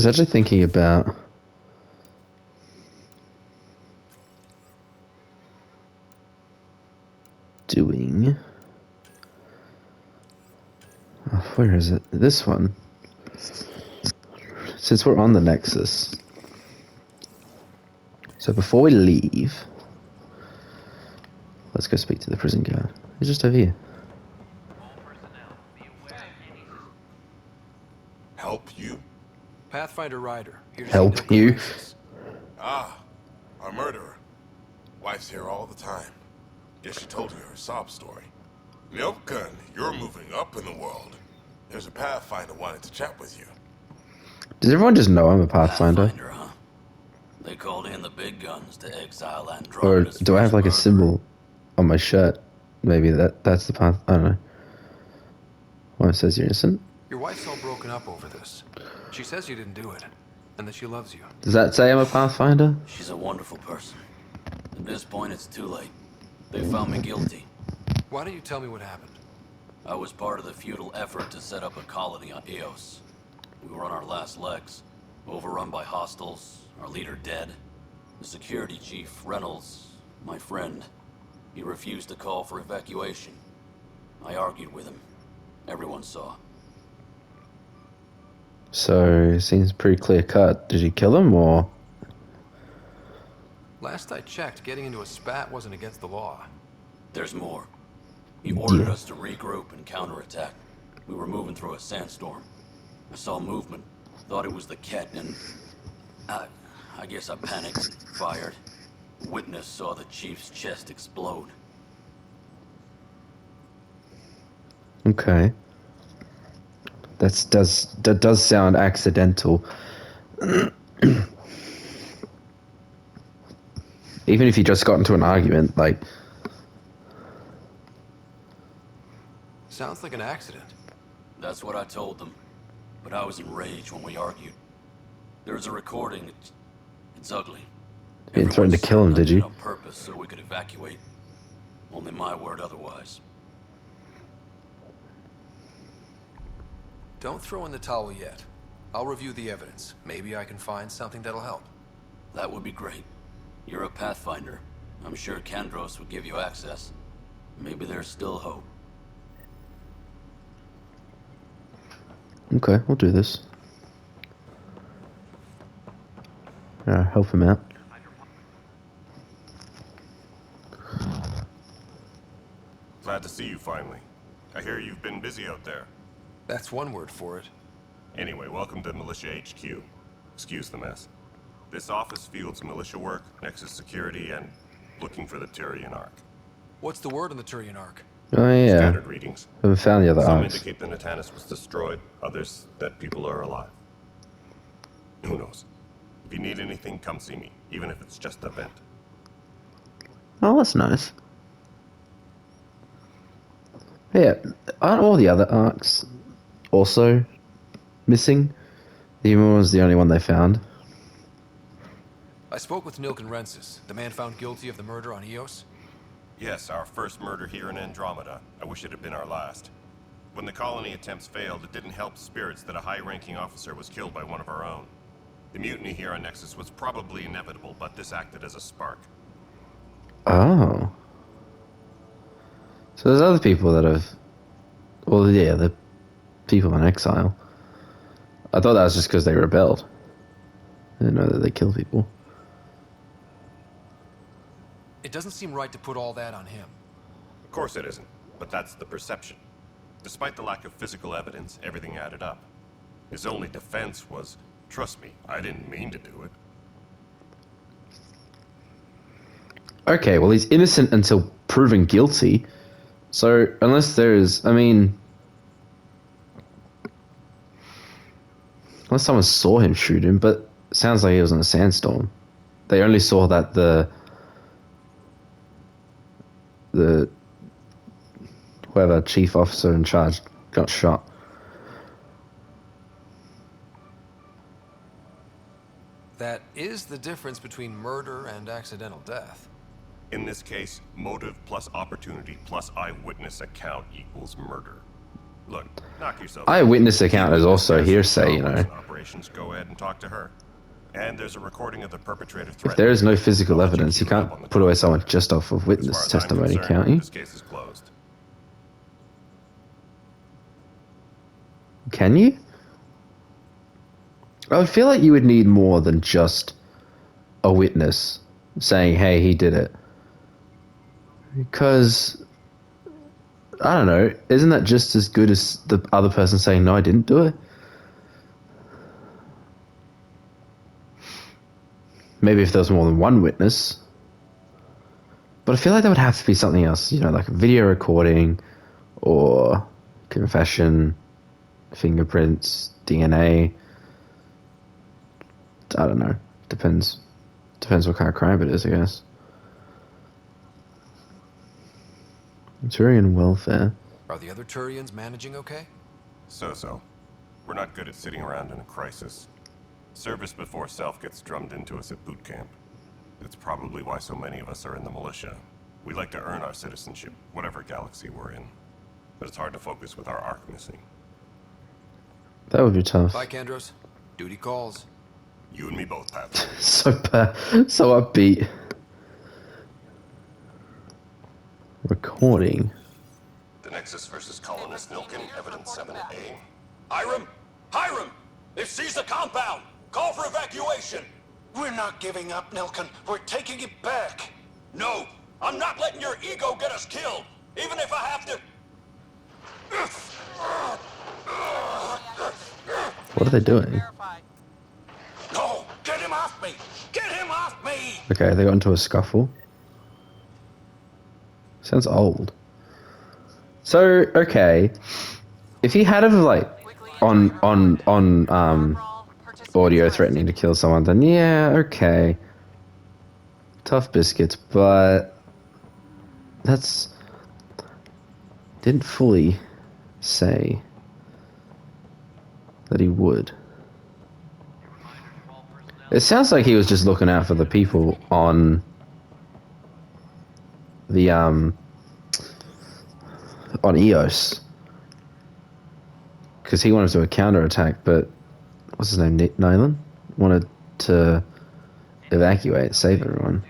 was actually thinking about doing. Oh, where is it? This one. Since we're on the Nexus. So before we leave, let's go speak to the prison guard. He's just over here. Help you? Pathfinder Ryder, here to Help see Milk you? Francis. Ah, a murderer. Wife's here all the time. Guess she told you her sob story. Milkgun, you're moving up in the world. There's a Pathfinder wanting to chat with you. Does everyone just know I'm a Pathfinder? Pathfinder, huh? They called in the big guns to exile Or Andromeda's do I have first like a murderer. symbol on my shirt? Maybe that's the path. I don't know. Well, it says you're innocent. Your wife's all broken up over this. She says you didn't do it, and that she loves you. Does that say I'm a Pathfinder? She's a wonderful person. At this point, it's too late. They found me guilty. Why don't you tell me what happened? I was part of the futile effort to set up a colony on Eos. We were on our last legs, overrun by hostiles, our leader dead. The security chief, Reynolds, my friend, he refused to call for evacuation. I argued with him. Everyone saw. So it seems pretty clear cut. Did you kill him or? Last I checked, getting into a spat wasn't against the law. There's more. He ordered us to regroup and counterattack. We were moving through a sandstorm. I saw movement, thought it was the Ket, and I guess I panicked and fired. A witness saw the chief's chest explode. Okay. That does sound accidental. Even if you just got into an argument, like. Sounds like an accident. That's what I told them. But I was enraged when we argued. There's a recording. It's ugly. You didn't threaten to kill him, Everyone did you? said I on purpose so we could evacuate. Only my word otherwise. Don't throw in the towel yet. I'll review the evidence. Maybe I can find something that'll help. That would be great. You're a Pathfinder. I'm sure Kandros would give you access. Maybe there's still hope. Okay, we'll do this. Help him out. Glad to see you finally. I hear you've been busy out there. That's one word for it. Anyway, welcome to Militia HQ. Excuse the mess. This office fields militia work, Nexus security, and looking for the Tyrian Ark. What's the word on the Turian Ark? Oh yeah. Standard readings. Haven't found the other Some arcs. indicate the Natanus was destroyed, others that people are alive. Who knows? If you need anything, come see me, even if it's just a vent. Oh, that's nice. Yeah, aren't all the other arcs also missing? The human was the only one they found. I spoke with Nilk and Rensis, the man found guilty of the murder on Eos. Yes, our first murder here in Andromeda. I wish it had been our last. When the colony attempts failed, it didn't help spirits that a high-ranking officer was killed by one of our own. The mutiny here on Nexus was probably inevitable, but this acted as a spark. Oh. So there's other people that have... Well, yeah, the people in exile. I thought that was just because they rebelled. I didn't know that they kill people. It doesn't seem right to put all that on him. Of course it isn't, but that's the perception. Despite the lack of physical evidence, everything added up. His only defense was, trust me, I didn't mean to do it. Okay, well, he's innocent until proven guilty. So, unless there's... I mean... Unless someone saw him shoot him, but it sounds like he was in a sandstorm. They only saw that the whoever chief officer in charge got shot. That is the difference between murder and accidental death. In this case, motive plus opportunity plus eyewitness account equals murder. Look, knock yourself. Eyewitness account is also If hearsay, you know. Operations, go ahead and talk to her. And there's a recording of the perpetrator If there is no physical I'll let evidence, you queue it up can't on the put away top. someone just off of As witness far as I'm testimony, concerned, can't you? This case is closed. Can you? I would feel like you would need more than just a witness saying, hey, he did it. Because, I don't know, isn't that just as good as the other person saying, no, I didn't do it? Maybe if there was more than one witness. But I feel like there would have to be something else, you know, like a video recording or confession, fingerprints, DNA. I don't know. Depends what kind of crime it is, I guess. Turian welfare. Are the other Turians managing okay? So. We're not good at sitting around in a crisis. Service before self gets drummed into us at boot camp. That's probably why so many of us are in the militia. We like to earn our citizenship, whatever galaxy we're in. But it's hard to focus with our arc missing. That would be tough. Bye, Kandros. Duty calls. You and me both, Pat. So upbeat. Recording. The Nexus versus Colonist Nilkin, Evidence 7A. Hiram! Hiram! They've seized the compound! Call for evacuation! We're not giving up, Nilkin. We're taking it back. No! I'm not letting your ego get us killed! Even if I have to... What are they doing? No! Get him off me! Get him off me! Okay, they got into a scuffle. Sounds old. So, okay. If he had like on audio threatening to kill someone, then yeah, okay. Tough biscuits, but that's didn't fully say that he would. It sounds like he was just looking out for the people on the on EOS, because he wanted to do a counterattack, but what's his name, Nylan, wanted to evacuate, save everyone.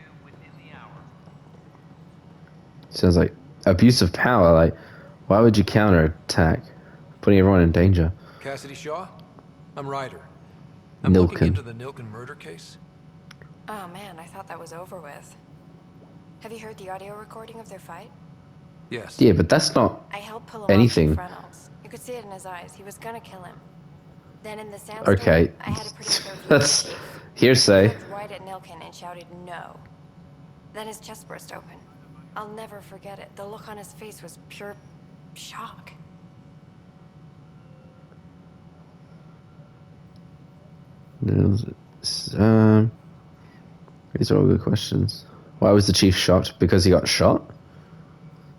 Sounds like abuse of power. Like, why would you counterattack, putting everyone in danger? Cassidy Shaw? I'm Ryder. I'm looking Nilkin. into the Nilkin murder case. Oh man, I thought that was over with. Have you heard the audio recording of their fight? Yes. Yeah, but that's not I helped pull him anything. off Chief Reynolds. You could see it in his eyes. He was gonna kill him. Then in the sandstorm, Okay. I had a pretty clear view of That's Chief. He hearsay. looked right at Nilkin and shouted no. Then his chest burst open. I'll never forget it. The look on his face was pure shock. These are all good questions. Why was the chief shot? Because he got shot?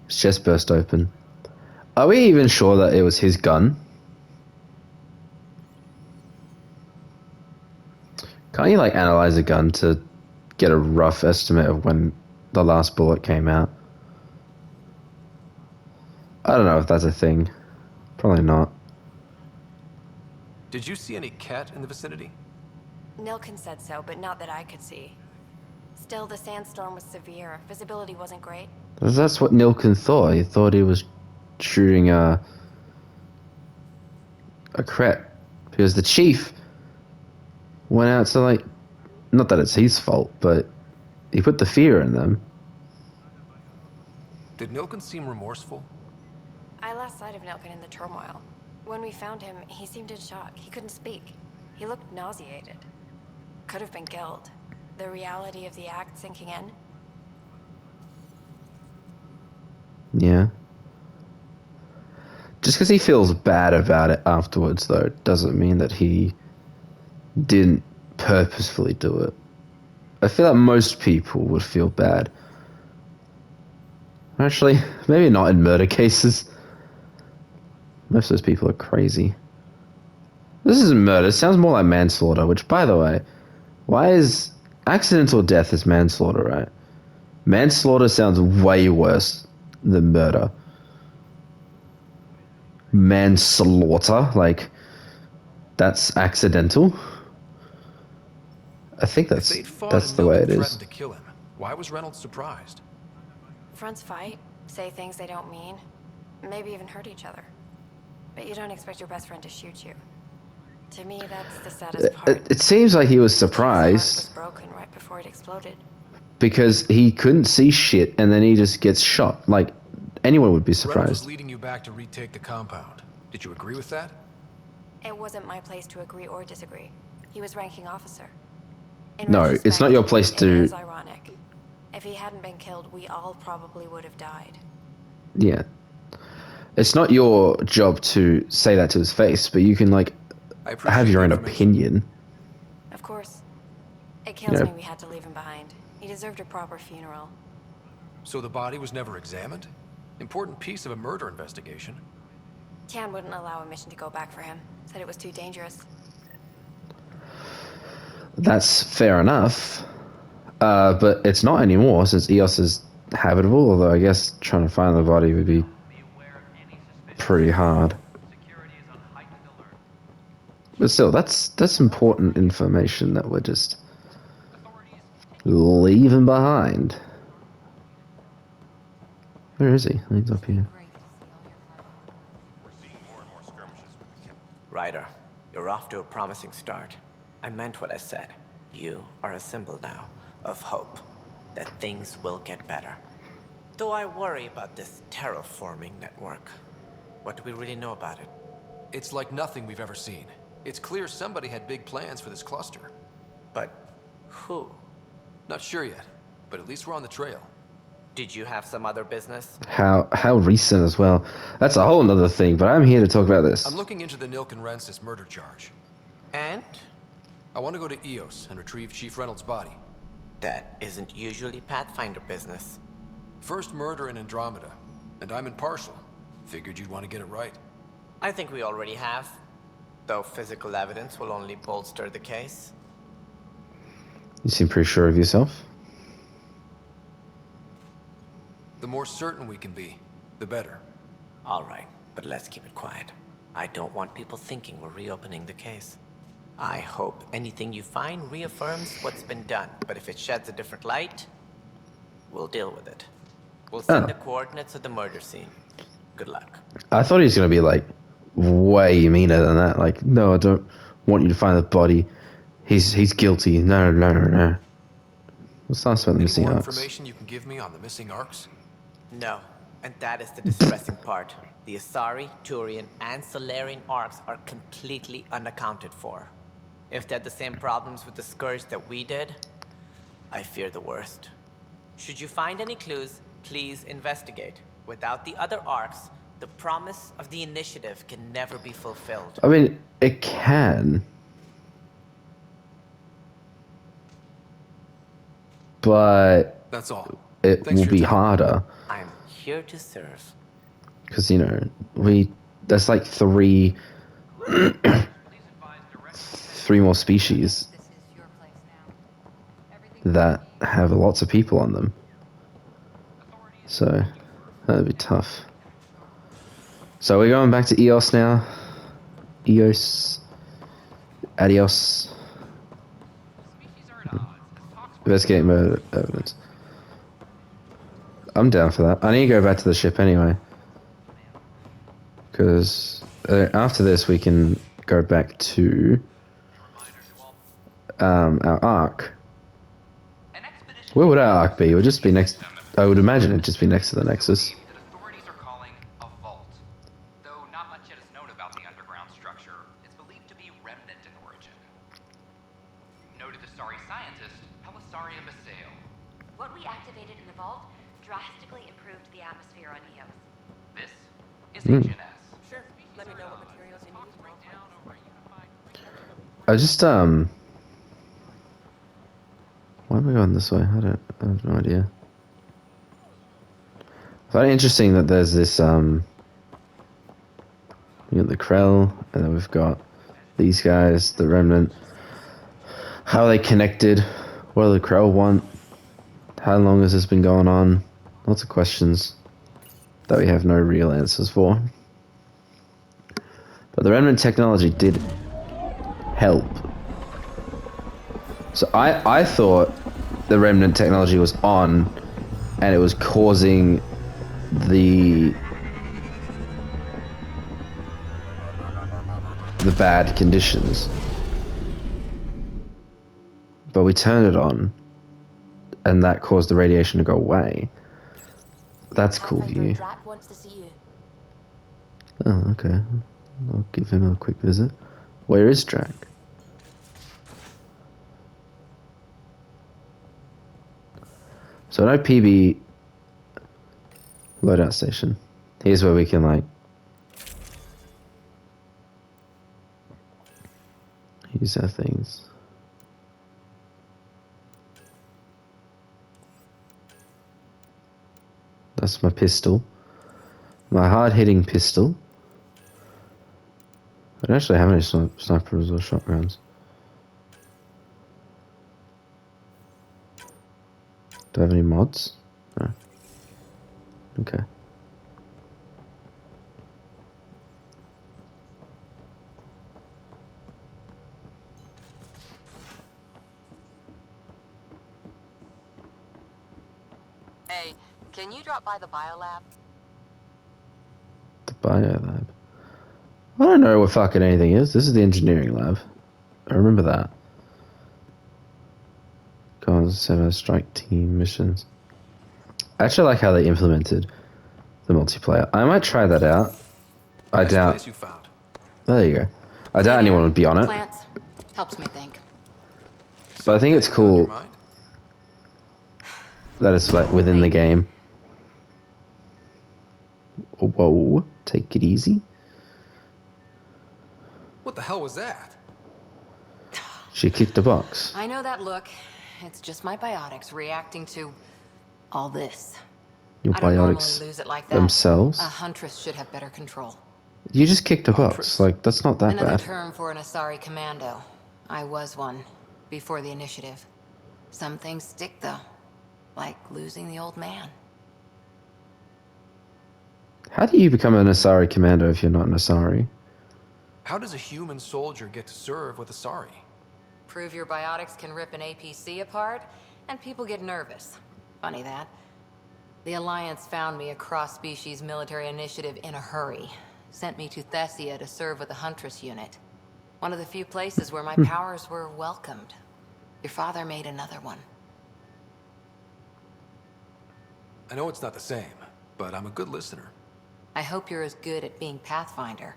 His chest burst open. Are we even sure that it was his gun? Can't you like analyze a gun to get a rough estimate of when the last bullet came out? I don't know if that's a thing. Probably not. Did you see any cat in the vicinity? Nilkin said so, but not that I could see. Still, the sandstorm was severe. Visibility wasn't great. That's what Nilkin thought. He thought he was shooting a cret. Because the chief went out to like, not that it's his fault, but he put the fear in them. Did Nilkin seem remorseful? I lost sight of Nilkin in the turmoil. When we found him, he seemed in shock. He couldn't speak. He looked nauseated. Could have been guilt. The reality of the act sinking in. Yeah. Just because he feels bad about it afterwards, though, doesn't mean that he didn't purposefully do it. I feel like most people would feel bad. Actually, maybe not in murder cases. Most of those people are crazy. This isn't murder. It sounds more like manslaughter, which, by the way, why is accidental death is manslaughter, right? Manslaughter sounds way worse than murder. manslaughter. Like, that's accidental. I think If they'd fought that's and the way Nilken it is. threatened to kill him, why was Reynolds surprised? Fronts fight, say things they don't mean, maybe even hurt each other. But you don't expect your best friend to shoot you. To me, that's the saddest part. It seems like he was The arc was surprised broken right before it exploded. because he couldn't see shit, and then he just gets shot. Like, anyone would be Reynolds was surprised. leading you back to retake the compound. Did you agree with that? It wasn't my place to agree or disagree. He was ranking officer. In No, it's retrospect, not your place It to. is ironic. If he hadn't been killed, we all probably would have died. Yeah. It's not your job to say that to his face, but you can, like, I appreciate have your the own information. opinion. Of course. It kills Yeah. me we had to leave him behind. He deserved a proper funeral. So the body was never examined? Important piece of a murder investigation. Tian wouldn't allow a mission to go back for him. Said it was too dangerous. That's fair enough. But it's not anymore since EOS is habitable, although I guess trying to find the body would be pretty hard. But still, that's important information that we're just leaving behind. Where is he? He's up here. We're seeing more and more skirmishes with the Kemp. Ryder, you're off to a promising start. I meant what I said. You are a symbol now of hope that things will get better. Though I worry about this terraforming network. What do we really know about it? It's like nothing we've ever seen. It's clear somebody had big plans for this cluster. But who? Not sure yet, but at least we're on the trail. Did you have some other business? How recent as well. That's a whole nother thing, but I'm here to talk about this. I'm looking into the Nilken Rensis murder charge. And? I want to go to EOS and retrieve Chief Reynolds' body. That isn't usually Pathfinder business. First murder in Andromeda, and I'm impartial. Figured you'd want to get it right. I think we already have. Though physical evidence will only bolster the case. You seem pretty sure of yourself. The more certain we can be, the better. All right, but let's keep it quiet. I don't want people thinking we're reopening the case. I hope anything you find reaffirms what's been done, but if it sheds a different light, we'll deal with it. We'll send the coordinates of the murder scene. Good luck. I thought he was gonna be like way meaner than that. Like, no, I don't want you to find the body. He's guilty. No. Let's talk about the Any missing more arcs. information you can give me on the missing arcs? No, and that is the distressing part. The Asari, Turian, and Solarian arcs are completely unaccounted for. If they had the same problems with the Scourge that we did, I fear the worst. Should you find any clues, please investigate. Without the other arcs, the promise of the initiative can never be fulfilled. I mean, it can. But That's all. it Thanks will for your be time. harder. I'm here to serve. Because, there's like three more species that have lots of people on them. So, that'd be tough. So we're going back to EOS now. EOS. Adios. Investigate murder evidence. I'm down for that. I need to go back to the ship anyway. Because after this we can go back to our arc. Where would our arc be? It would just be next... I would imagine it'd just be next to the Nexus. That authorities are calling a vault. Though not much yet is known about the underground structure, it's believed to be remnant in origin. Noted Asari scientist, Pelisaria Baseo. What we activated in the vault drastically improved the atmosphere on Eos. This is Agent S. Sure. Let me know what materials you need. I just why am I going this way? I have no idea. I find it interesting that there's this you got the Krell, and then we've got these guys, the Remnant. How are they connected? What do the Krell want? How long has this been going on? Lots of questions that we have no real answers for. But the remnant technology did help. So I thought the remnant technology was on and it was causing the bad conditions. But we turned it on and that caused the radiation to go away. That's cool view. Drac wants to see you. Oh, okay. I'll give him a quick visit. Where is Drac? So no PB loadout station. Here's where we can like use our things. That's my pistol. My hard-hitting pistol. I don't actually have any snipers or shotguns. Do I have any mods? No. Okay. Hey, can you drop by the biolab? The bio lab. I don't know what fucking anything is. This is the engineering lab. I remember that. Cons 7 strike team missions. I actually like how they implemented the multiplayer. I might try that out. I Nice doubt. place you found. There you go. I doubt anyone would be on it, Plants. Helps me think. but I think it's Something on your cool mind? that it's like within the game. Whoa, take it easy. What the hell was that? She kicked a box. I know that look. It's just my biotics reacting to all this. Your I don't normally biotics lose it like that. themselves. A huntress should have better control. You just kicked a box. Huntress. Like that's not that Another bad. term for an Asari commando. I was one before the initiative. Some things stick though, like losing the old man. How do you become an Asari commando if you're not an Asari? How does a human soldier get to serve with Asari? Prove your biotics can rip an APC apart, and people get nervous. Funny that. The Alliance found me a cross-species military initiative in a hurry. Sent me to Thessia to serve with the Huntress unit. One of the few places where my powers were welcomed. Your father made another one. I know it's not the same, but I'm a good listener. I hope you're as good at being Pathfinder.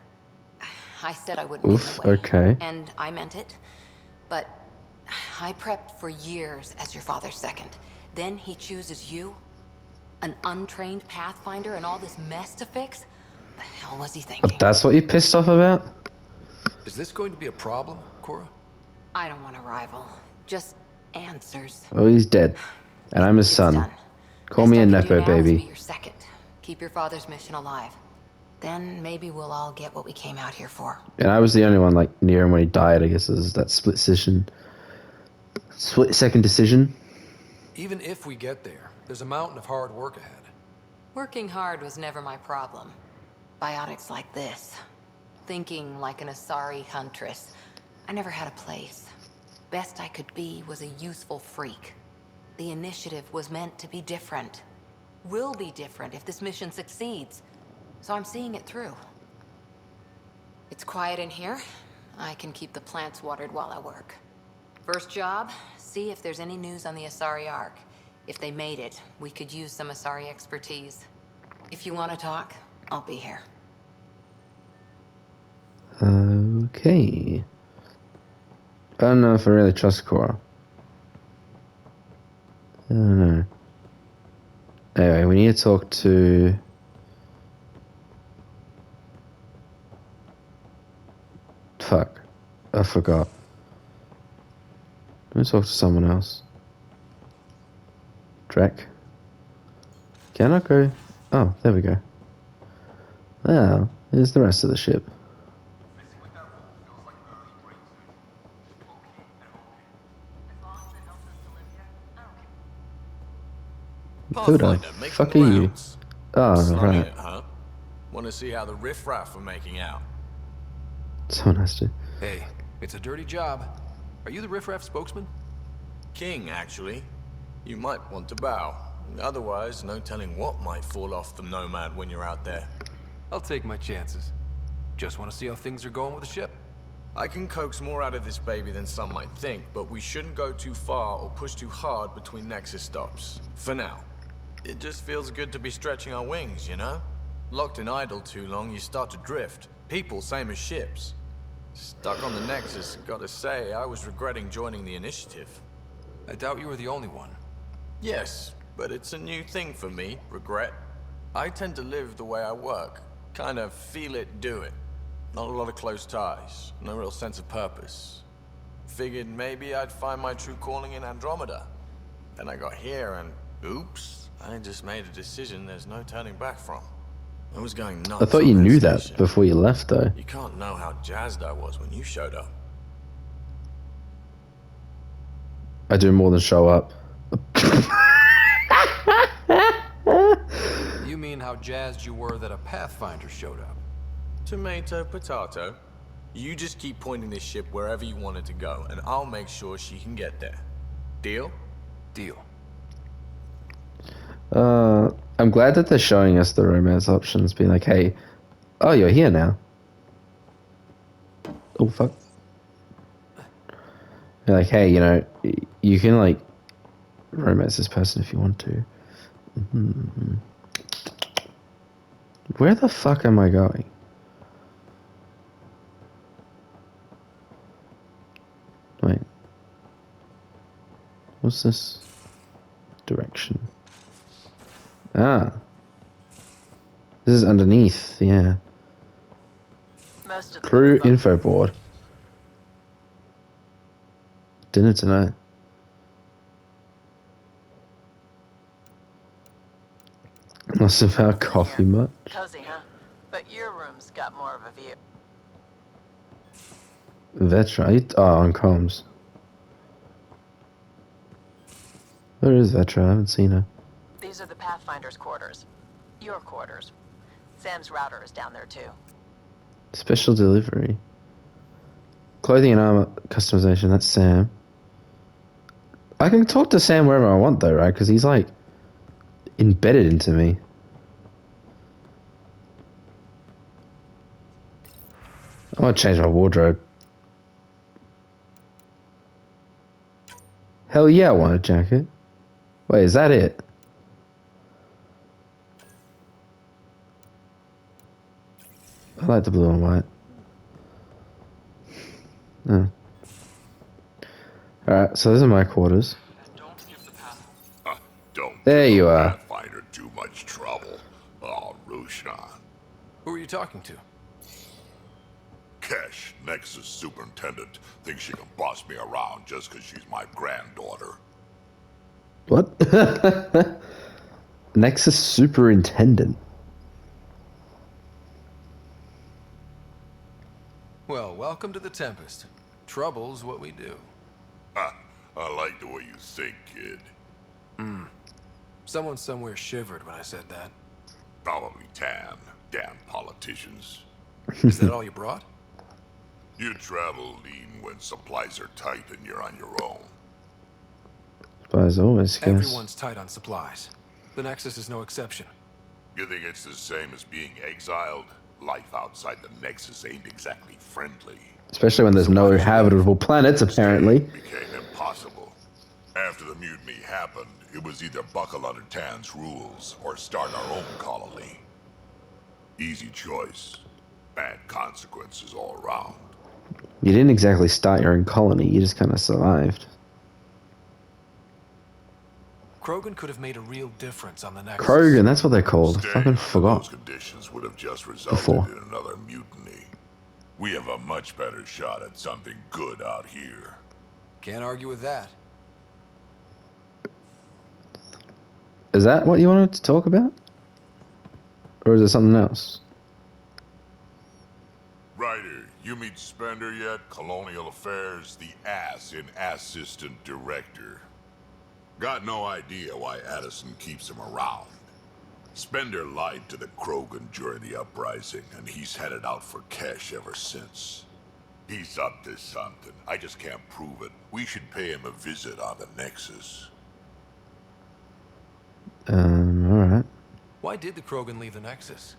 I said I wouldn't get in Oof, the way. okay. And I meant it. But I prepped for years as your father's second. Then he chooses you? An untrained Pathfinder and all this mess to fix? The hell was he thinking? That's what you're pissed off about? Is this going to be a problem, Cora? I don't want a rival. Just answers. Oh, he's dead. And I'm his It's son. done. Call Best me a I can do Nepo now is be baby. your second. Keep your father's mission alive. Then maybe we'll all get what we came out here for. And I was the only one like near him when he died, I guess. Is that split second decision. Even if we get there, there's a mountain of hard work ahead. Working hard was never my problem. Biotics like this. Thinking like an Asari huntress. I never had a place. Best I could be was a useful freak. The initiative was meant to be different. Will be different if this mission succeeds. So I'm seeing it through. It's quiet in here. I can keep the plants watered while I work. First job, see if there's any news on the Asari Ark. If they made it, we could use some Asari expertise. If you want to talk, I'll be here. Okay. I don't know if I really trust Cora. I don't know. Anyway, we need to talk to... Fuck. I forgot. Let me talk to someone else. Drac. Can I go? Oh, there we go. Now, here's the rest of the ship. Who the fuck are you? Oh, right. Want to see how the riffraff are making out? Someone has to. Hey, it's a dirty job. Are you the riffraff spokesman? King, actually. You might want to bow. Otherwise, no telling what might fall off the Nomad when you're out there. I'll take my chances. Just want to see how things are going with the ship. I can coax more out of this baby than some might think, but we shouldn't go too far or push too hard between Nexus stops. For now. It just feels good to be stretching our wings, you know? Locked in idle too long, you start to drift. People, same as ships. Stuck on the Nexus, gotta say, I was regretting joining the initiative. I doubt you were the only one. Yes, but it's a new thing for me, regret. I tend to live the way I work. Kind of feel it, do it. Not a lot of close ties, no real sense of purpose. Figured maybe I'd find my true calling in Andromeda. Then I got here and, oops, I just made a decision there's no turning back from. I was going nuts. I thought you knew that before you left, though. You can't know how jazzed I was when you showed up. I do more than show up. You mean how jazzed you were that a Pathfinder showed up? Tomato, potato. You just keep pointing this ship wherever you want it to go, and I'll make sure she can get there. Deal? Deal. I'm glad that they're showing us the romance options, being like, hey, oh, you're here now. Oh, fuck. They're like, hey, you know, you can, like, romance this person if you want to. Mm-hmm. Where the fuck am I going? Wait. What's this? Direction. Ah. This is underneath, yeah. Crew info board. Dinner tonight. Must have had coffee much. Cozy, huh? But your room's got more of a view. Vetra. Oh, on comms. Where is Vetra? I haven't seen her. These are the Pathfinder's quarters. Your quarters. Sam's router is down there too. Special delivery. Clothing and armor customization. That's Sam. I can talk to Sam wherever I want, though, right? Because he's like embedded into me. I want to change my wardrobe. Hell yeah, I want a jacket. Wait, is that it? I like the blue and white. Oh. Alright, so those are my quarters. Don't There give you the are. Pathfinder too much trouble. Oh, Rushan. Who are you talking to? Kesh, Nexus superintendent, thinks she can boss me around just because she's my granddaughter. What? Nexus superintendent. Well, welcome to the Tempest. Trouble's what we do. Ha, I like the way you think, kid. Someone somewhere shivered when I said that. Probably Tan. Damn politicians. Is that all you brought? You travel lean when supplies are tight and you're on your own. But as always, guess. Everyone's tight on supplies. The Nexus is no exception. You think it's the same as being exiled? Life outside the Nexus ain't exactly friendly. Especially when there's no habitable planets, apparently. It became impossible. After the mutiny happened, it was either buckle under Tan's rules or start our own colony. Easy choice. Bad consequences all around. You didn't exactly start your own colony, you just kind of survived. Krogan could have made a real difference on the Nexus. Krogan, that's what they're called. I Staying fucking under forgot. those conditions would have just resulted Before. in another mutiny. We have a much better shot at something good out here. Can't argue with that. Is that what you wanted to talk about? Or is it something else? Ryder, you meet Spender yet? Colonial Affairs, the ass in assistant director. Got no idea why Addison keeps him around. Spender lied to the Krogan during the uprising, and he's headed out for Kesh ever since. He's up to something. I just can't prove it. We should pay him a visit on the Nexus. Alright. Why did the Krogan leave the Nexus?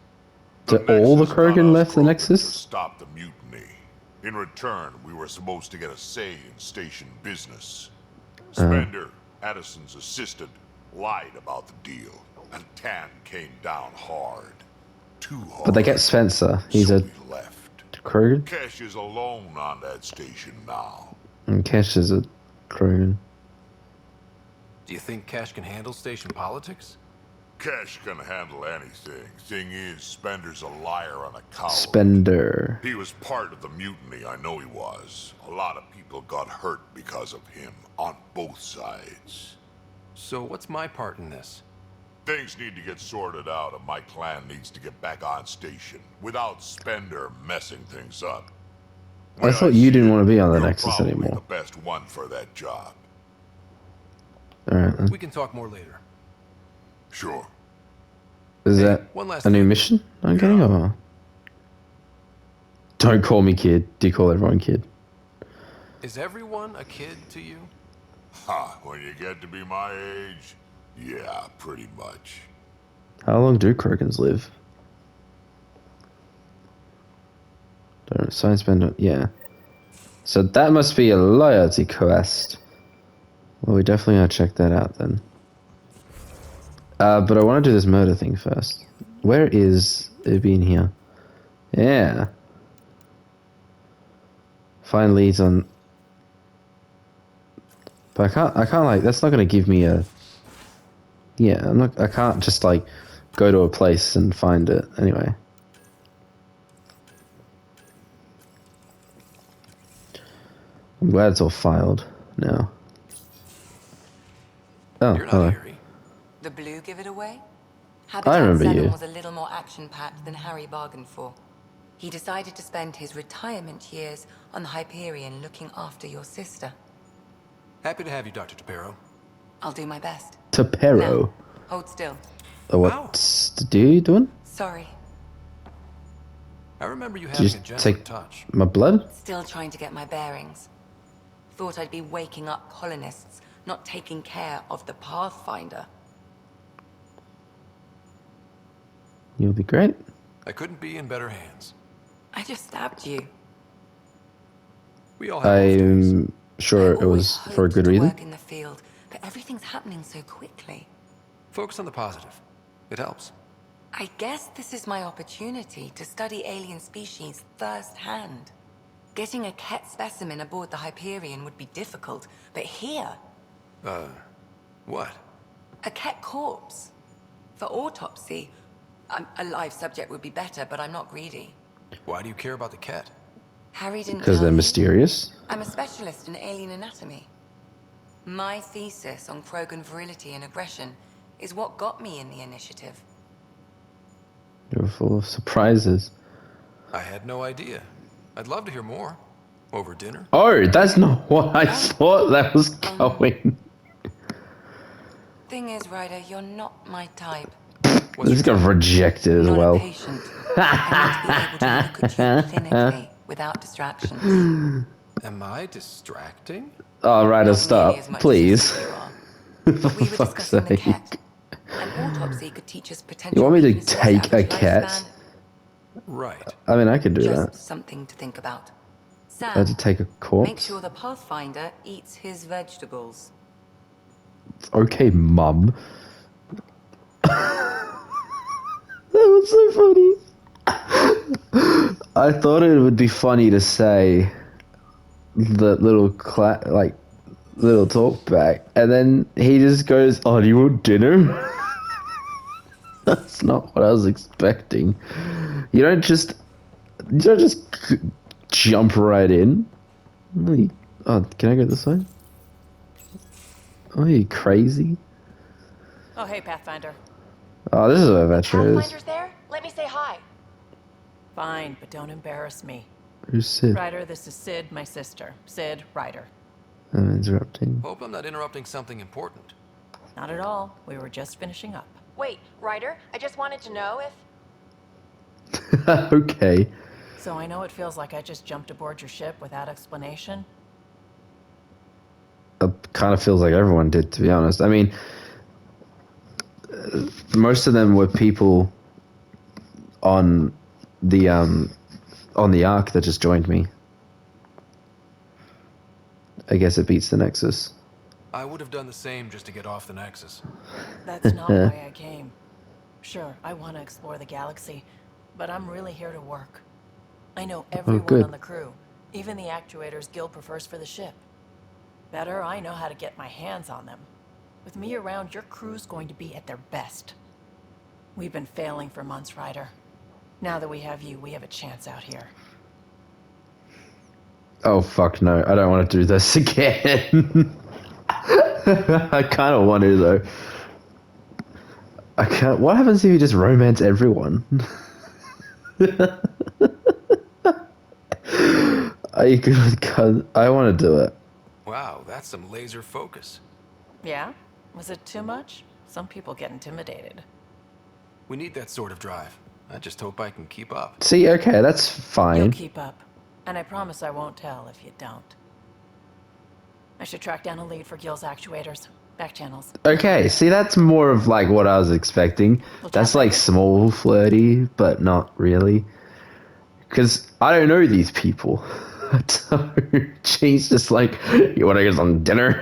So all the Krogan left the To Nexus? stop the mutiny. In return, we were supposed to get a say in station business. Spender, Addison's assistant, lied about the deal, and Tan came down hard. Too hard. But they get Spencer. He's so a we left. Krogan? Kesh is alone on that station now. And Kesh is a Krogan. Do you think Cash can handle station politics? Kesh can handle anything. Thing is, Spender's a liar and a coward. Spender. He was part of the mutiny, I know he was. A lot of people got hurt because of him, on both sides. So what's my part in this? Things need to get sorted out, and my clan needs to get back on station, without Spender messing things up. I thought you didn't want to be on the You're Nexus probably anymore. the best one for that job. Alright then. We can talk more later. Sure. Is that one last a new thing. mission I'm getting? Or? Don't call me kid. Do you call everyone kid? Is everyone a kid to you? Ha, when you get to be my age, yeah, pretty much. How long do Krogans live? Don't science spend. Yeah. So that must be a loyalty quest. Well, we definitely gotta check that out then. But I want to do this murder thing first. Where is it being here? Yeah. Find leads on. But I can't like, that's not gonna give me a. Yeah, I can't just like go to a place and find it anyway. I'm glad it's all filed now. Oh, You're not hello. Harry. The blue give it away? I Habitat remember 7 you. was a little more action-packed than Harry bargained for. He decided to spend his retirement years on the Hyperion looking after your sister. Happy to have you, Dr. Tapero. I'll do my best. Tapero. Now, hold still. What's the dude doing? Sorry. I remember you Did having you a gentler take touch. my blood? Still trying to get my bearings. Thought I'd be waking up colonists, not taking care of the Pathfinder. You'll be great. I couldn't be in better hands. I just stabbed you. We all have those days. I'm sure it Always was for a hoped good to reason. work in the field, but everything's happening so quickly. Focus on the positive. It helps. I guess this is my opportunity to study alien species firsthand. Getting a Ket specimen aboard the Hyperion would be difficult, but here, What? a Ket corpse. For autopsy, a live subject would be better, but I'm not greedy. Why do you care about the cat? Harry didn't Because tell they're you? mysterious. I'm a specialist in alien anatomy. My thesis on Krogan virility and aggression is what got me in the initiative. You're full of surprises. I had no idea. I'd love to hear more. Over dinner? Oh, that's not what I thought that was going. Thing is, Ryder, you're not my type. This is gonna reject it as Not well. a patient. I need to be able to look at you clinically without distractions. Am I distracting? Oh, Ryder, Not stop, nearly as much as please. you are. For We were fuck's discussing the sake. cat. An autopsy could teach us potential You want me to weaknesses, take a average cat? lifespan. Right. I mean, I could do Just that. something to think about. I had to Sam, take a make corpse. sure the Pathfinder eats his vegetables. Okay, mum. That was so funny. I thought it would be funny to say the little little talk back, and then he just goes, "Oh, do you want dinner?" That's not what I was expecting. You don't just jump right in. Oh, can I go this way? Oh, are you crazy? Oh, hey, Pathfinder. Oh, this is where Vetra is. Pathfinder's there? Let me say hi. Fine, but don't embarrass me. Who's Sid? Ryder, this is Sid, my sister. Sid, Ryder. I'm interrupting. Hope I'm not interrupting something important. Not at all. We were just finishing up. Wait, Ryder, I just wanted to know if... Okay. So I know it feels like I just jumped aboard your ship without explanation. It kind of feels like everyone did, to be honest. I mean, most of them were people on the Ark that just joined me. I guess it beats the Nexus. I would have done the same just to get off the Nexus. That's not why I came. Sure, I want to explore the galaxy, but I'm really here to work. I know everyone good. on the crew, even the actuators Gil prefers for the ship. Better, I know how to get my hands on them. With me around, your crew's going to be at their best. We've been failing for months, Ryder. Now that we have you, we have a chance out here. Oh fuck no, I don't want to do this again. I kind of want to though. I can't. What happens if you just romance everyone? Are you good with guns? I want to do it. Wow, that's some laser focus. Yeah? Was it too much? Some people get intimidated. We need that sort of drive. I just hope I can keep up. See, okay, that's fine. You'll keep up. And I promise I won't tell if you don't. I should track down a lead for Gil's actuators. Back channels. Okay, see, that's more of like what I was expecting. That's like small flirty, but not really. Because I don't know these people. So she's just like, you want to get some dinner?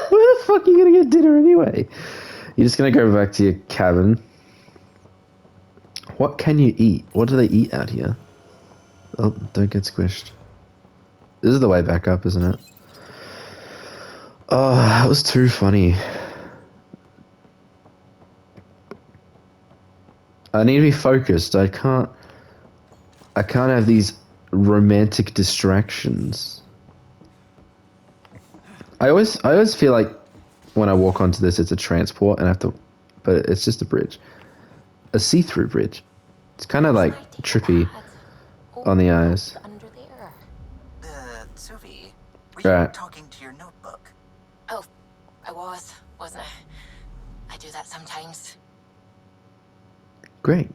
Where the fuck are you going to get dinner anyway? You're just going to go back to your cabin. What can you eat? What do they eat out here? Oh, don't get squished. This is the way back up, isn't it? Oh, that was too funny. I need to be focused. I can't have these romantic distractions. I always feel like when I walk onto this, it's a transport, and I have to, but it's just a bridge, a see-through bridge. It's kind of like trippy on the eyes. Suvi, were you talking to your notebook? Oh, I wasn't I? I do that sometimes. Great.